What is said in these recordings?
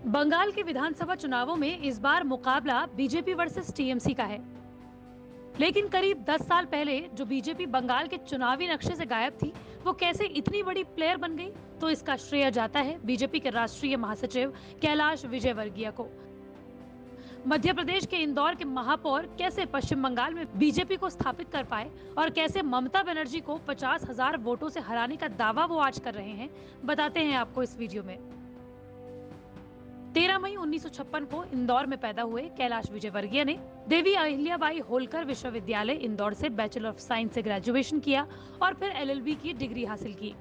बंगाल के विधानसभा चुनावों में इस बार मुकाबला बीजेपी वर्सेस टीएमसी का है। लेकिन करीब 10 साल पहले जो बीजेपी बंगाल के चुनावी नक्शे से गायब थी, वो कैसे इतनी बड़ी प्लेयर बन गई? तो इसका श्रेय जाता है बीजेपी के राष्ट्रीय महासचिव कैलाश विजयवर्गीय को। मध्य प्रदेश के इंदौर के महापौर कैसे पश्चिम बंगाल में बीजेपी को स्थापित कर पाए और कैसे ममता बनर्जी को 50,000 वोटों से हराने का दावा वो आज कर रहे हैं, बताते हैं आपको इस वीडियो में। 13 मई 1956 को इंदौर में पैदा हुए कैलाश विजयवर्गीय ने देवी अहिल्याबाई होलकर विश्वविद्यालय इंदौर से बैचलर ऑफ साइंस से ग्रेजुएशन किया और फिर एलएलबी की डिग्री हासिल की।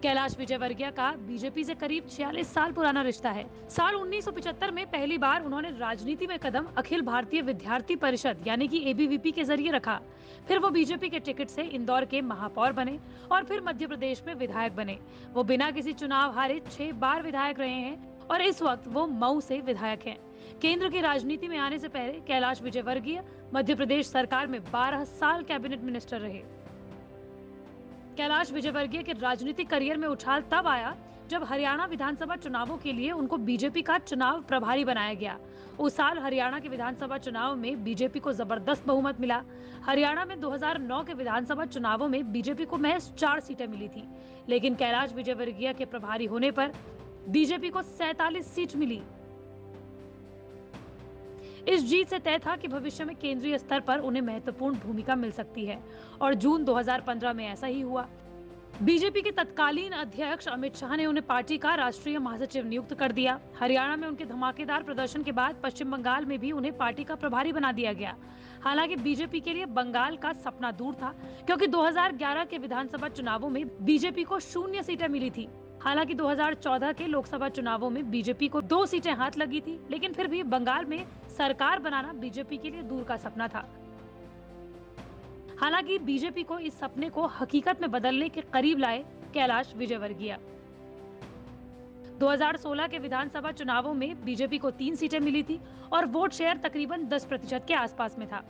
कैलाश विजयवर्गीय का बीजेपी से करीब 46 साल पुराना रिश्ता है। साल 1975 में पहली बार उन्होंने राजनीति में कदम अखिल भारतीय विद्यार्थी परिषद यानी कि एबीवीपी के जरिए रखा। फिर वो बीजेपी के टिकट से इंदौर के महापौर बने और फिर मध्य प्रदेश में विधायक बने। वो बिना किसी चुनाव हारे 6 बार विधायक रहे हैं और इस वक्त वो मऊ से विधायक हैं। केंद्र की राजनीति में आने से पहले कैलाश विजयवर्गीय मध्य प्रदेश सरकार में 12 साल कैबिनेट मिनिस्टर रहे। कैलाश विजयवर्गीय के राजनीतिक करियर में उछाल तब आया जब हरियाणा विधानसभा चुनावों के लिए उनको बीजेपी का चुनाव प्रभारी बनाया गया। उस साल हरियाणा के विधानसभा चुनाव में बीजेपी को जबरदस्त बहुमत मिला। हरियाणा में 2009 के विधानसभा चुनावों में बीजेपी को महज 4 सीटें मिली थी, लेकिन कैलाश विजयवर्गीय के प्रभारी होने पर बीजेपी को 47 सीट मिली। इस जीत से तय था कि भविष्य में केंद्रीय स्तर पर उन्हें महत्वपूर्ण भूमिका मिल सकती है और जून 2015 में ऐसा ही हुआ। बीजेपी के तत्कालीन अध्यक्ष अमित शाह ने उन्हें पार्टी का राष्ट्रीय महासचिव नियुक्त कर दिया। हरियाणा में उनके धमाकेदार प्रदर्शन के बाद पश्चिम बंगाल में भी उन्हें पार्टी का प्रभारी बना दिया गया। हालांकि बीजेपी के लिए बंगाल का सपना दूर था, क्योंकि 2011 के विधानसभा चुनावों में बीजेपी को 0 सीटें मिली थी। हालांकि 2014 के लोकसभा चुनावों में बीजेपी को 2 सीटें हाथ लगी थी, लेकिन फिर भी बंगाल में सरकार बनाना बीजेपी के लिए दूर का सपना था। हालांकि बीजेपी को इस सपने को हकीकत में बदलने के करीब लाए कैलाश विजयवर्गीय। 2016 के विधानसभा चुनावों में बीजेपी को 3 सीटें मिली थी और वोट शेयर तकरीबन 10% के आसपास में था।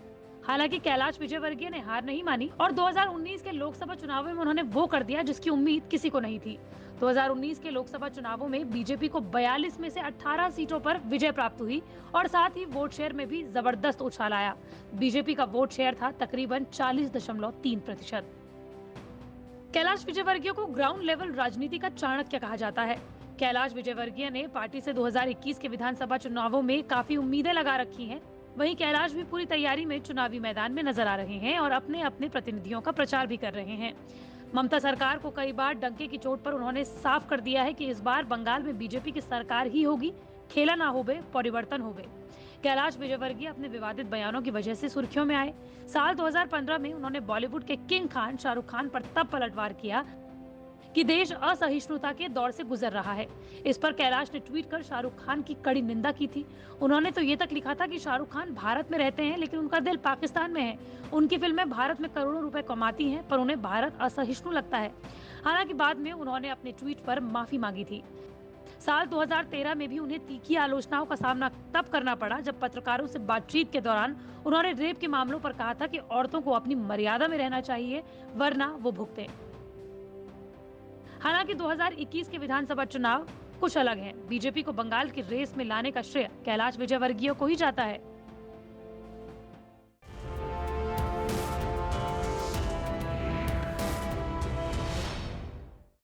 हालांकि कैलाश विजयवर्गीय ने हार नहीं मानी और 2019 के लोकसभा चुनावों में उन्होंने वो कर दिया जिसकी उम्मीद किसी को नहीं थी। 2019 के लोकसभा चुनावों में बीजेपी को 42 में से 18 सीटों पर विजय प्राप्त हुई और साथ ही वोट शेयर में भी जबरदस्त उछाल आया। बीजेपी का वोट शेयर था तकरीबन 40.3%। कैलाश विजयवर्गीय को ग्राउंड लेवल राजनीति का चाणक्य कहा जाता है। कैलाश विजयवर्गीय ने पार्टी से 2021 के विधानसभा चुनावों में काफी उम्मीदें लगा रखी हैं। वहीं कैलाश भी पूरी तैयारी में चुनावी मैदान में नजर आ रहे हैं और अपने अपने प्रतिनिधियों का प्रचार भी कर रहे हैं। ममता सरकार को कई बार डंके की चोट पर उन्होंने साफ कर दिया है कि इस बार बंगाल में बीजेपी की सरकार ही होगी, खेला ना होवे परिवर्तन होवे। कैलाश विजयवर्गीय अपने विवादित बयानों की वजह से सुर्खियों में आए। साल 2015 में उन्होंने बॉलीवुड के किंग खान शाहरुख खान पर तब पलटवार किया कि देश असहिष्णुता के दौर से गुजर रहा है। इस पर कैलाश ने ट्वीट कर शाहरुख खान की कड़ी निंदा की थी। उन्होंने तो ये तक लिखा था कि शाहरुख खान भारत में रहते हैं लेकिन उनका दिल पाकिस्तान में है। उनकी फिल्में भारत में करोड़ों रुपए कमाती हैं पर उन्हें भारत असहिष्णु लगता है। हालांकि बाद में उन्होंने अपने ट्वीट पर माफी मांगी थी। साल 2013 में भी उन्हें तीखी आलोचनाओं का सामना तब करना पड़ा जब पत्रकारों से बातचीत के दौरान उन्होंने रेप के मामलों पर कहा था कि औरतों को अपनी मर्यादा में रहना चाहिए वरना वो भुगते। हालांकि 2021 के विधानसभा चुनाव कुछ अलग हैं। बीजेपी को बंगाल की रेस में लाने का श्रेय कैलाश विजयवर्गीय को ही जाता है।